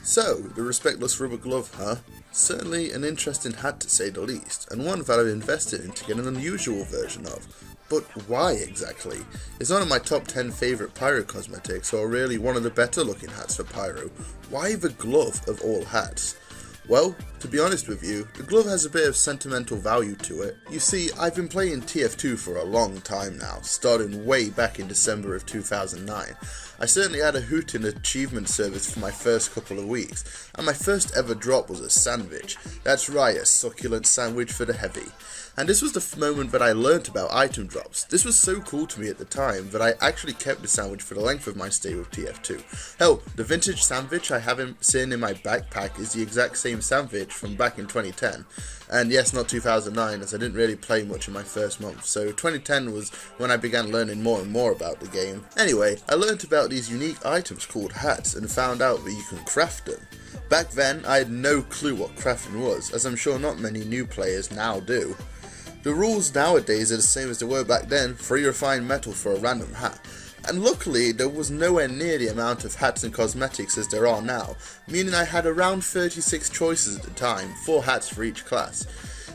So, the Respectless rubber glove, huh? Certainly an interesting hat to say the least, and one that I've invested in to get an unusual version of. But why exactly? It's one of my top 10 favourite pyro cosmetics, or really one of the better looking hats for pyro. Why the glove of all hats? Well, to be honest with you, the glove has a bit of sentimental value to it. You see, I've been playing TF2 for a long time now, starting way back in December of 2009. I certainly had a hoot in achievement service for my first couple of weeks, and my first ever drop was a sandwich. That's right, a succulent sandwich for the heavy. And this was the moment that I learnt about item drops. This was so cool to me at the time that I actually kept the sandwich for the length of my stay with TF2. Hell, the vintage sandwich I have sitting in my backpack is the exact same sandwich from back in 2010. And yes, not 2009, as I didn't really play much in my first month, so 2010 was when I began learning more and more about the game. Anyway, I learnt about these unique items called hats and found out that you can craft them. Back then, I had no clue what crafting was, as I'm sure not many new players now do. The rules nowadays are the same as they were back then, 3 refined metal for a random hat. And luckily, there was nowhere near the amount of hats and cosmetics as there are now, meaning I had around 36 choices at the time, 4 hats for each class.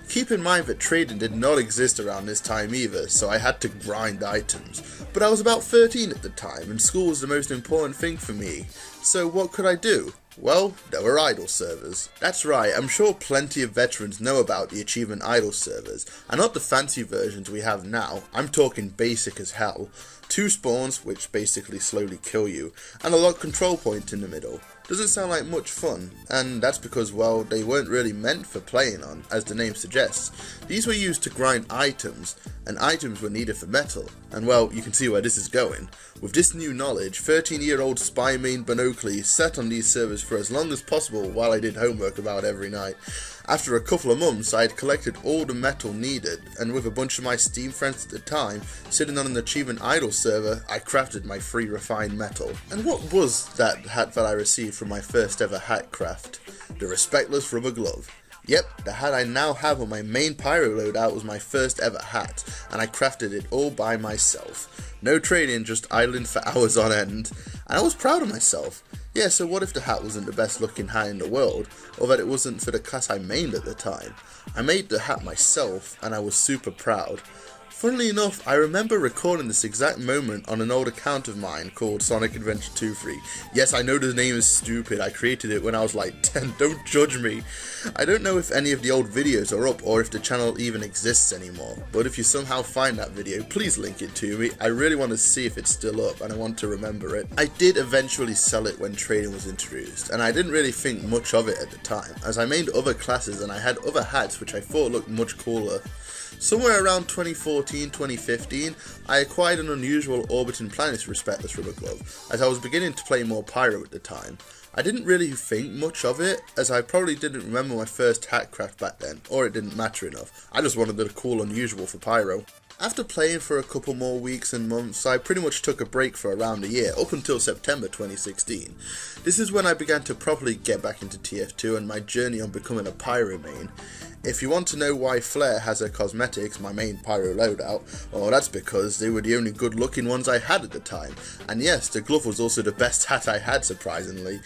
Keep in mind that trading did not exist around this time either, so I had to grind items. But I was about 13 at the time, and school was the most important thing for me. So what could I do? Well, there were idle servers. That's right, I'm sure plenty of veterans know about the achievement idle servers, and not the fancy versions we have now. I'm talking basic as hell. 2 spawns, which basically slowly kill you, and a locked control point in the middle. Doesn't sound like much fun, and that's because, well, they weren't really meant for playing on, as the name suggests. These were used to grind items, and items were needed for metal, and well, you can see where this is going. With this new knowledge, 13-year-old spy main BonOakley sat on these servers for as long as possible while I did homework about every night. After a couple of months, I had collected all the metal needed, and with a bunch of my Steam friends at the time, sitting on an achievement idle server, I crafted my 3 refined metal. And what was that hat that I received from my first ever hat craft? The Respectless rubber glove. Yep, the hat I now have on my main pyro loadout was my first ever hat, and I crafted it all by myself. No trading, just idling for hours on end, and I was proud of myself. Yeah, so what if the hat wasn't the best looking hat in the world, or that it wasn't for the class I mained at the time? I made the hat myself, and I was super proud. Funnily enough, I remember recording this exact moment on an old account of mine called Sonic Adventure 2-3. Yes, I know the name is stupid, I created it when I was like 10, don't judge me. I don't know if any of the old videos are up or if the channel even exists anymore, but if you somehow find that video, please link it to me. I really want to see if it's still up and I want to remember it. I did eventually sell it when trading was introduced, and I didn't really think much of it at the time, as I mained other classes and I had other hats which I thought looked much cooler. Somewhere around 2014-2015, I acquired an unusual orbiting planet Respectless rubber glove, as I was beginning to play more pyro at the time. I didn't really think much of it, as I probably didn't remember my first hat craft back then, or it didn't matter enough. I just wanted the cool unusual for pyro. After playing for a couple more weeks and months, I pretty much took a break for around a year, up until September 2016. This is when I began to properly get back into TF2 and my journey on becoming a pyro main. If you want to know why Flare has her cosmetics, my main pyro loadout, well, that's because they were the only good looking ones I had at the time. And yes, the glove was also the best hat I had, surprisingly.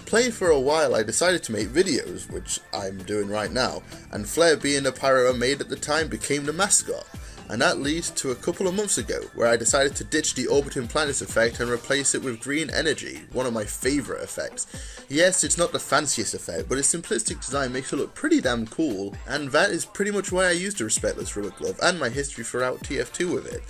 Playing for a while, I decided to make videos, which I'm doing right now, and Flare, being the pyro I made at the time, became the mascot. And that leads to a couple of months ago, where I decided to ditch the orbiting planets effect and replace it with green energy, one of my favourite effects. Yes, it's not the fanciest effect, but its simplistic design makes it look pretty damn cool, and that is pretty much why I used the Respectless rubber glove, and my history throughout TF2 with it.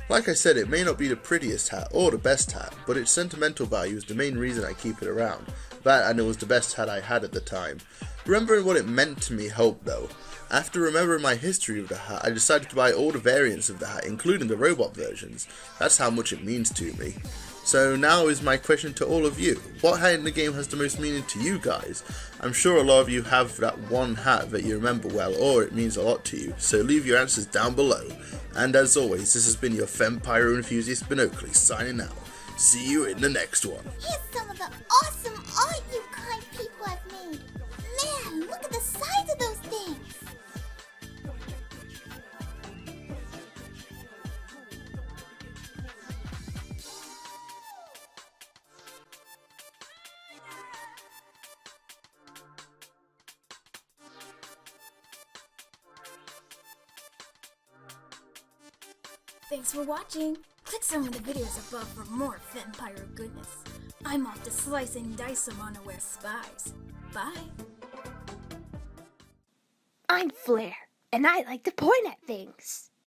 Like I said, it may not be the prettiest hat, or the best hat, but its sentimental value is the main reason I keep it around. That, and it was the best hat I had at the time. Remembering what it meant to me helped though. After remembering my history of the hat, I decided to buy all the variants of the hat, including the robot versions. That's how much it means to me. So now is my question to all of you. What hat in the game has the most meaning to you guys? I'm sure a lot of you have that one hat that you remember well, or it means a lot to you, so leave your answers down below. And as always, this has been your Fem Pyro enthusiast BonOakley signing out. See you in the next one. Here's some of the awesome art you kind people have made. Man, look at the size of those things. Thanks for watching. Click some of the videos above for more vampire goodness. I'm off to slice and dice some unaware spies. Bye. I'm Flair, and I like to point at things.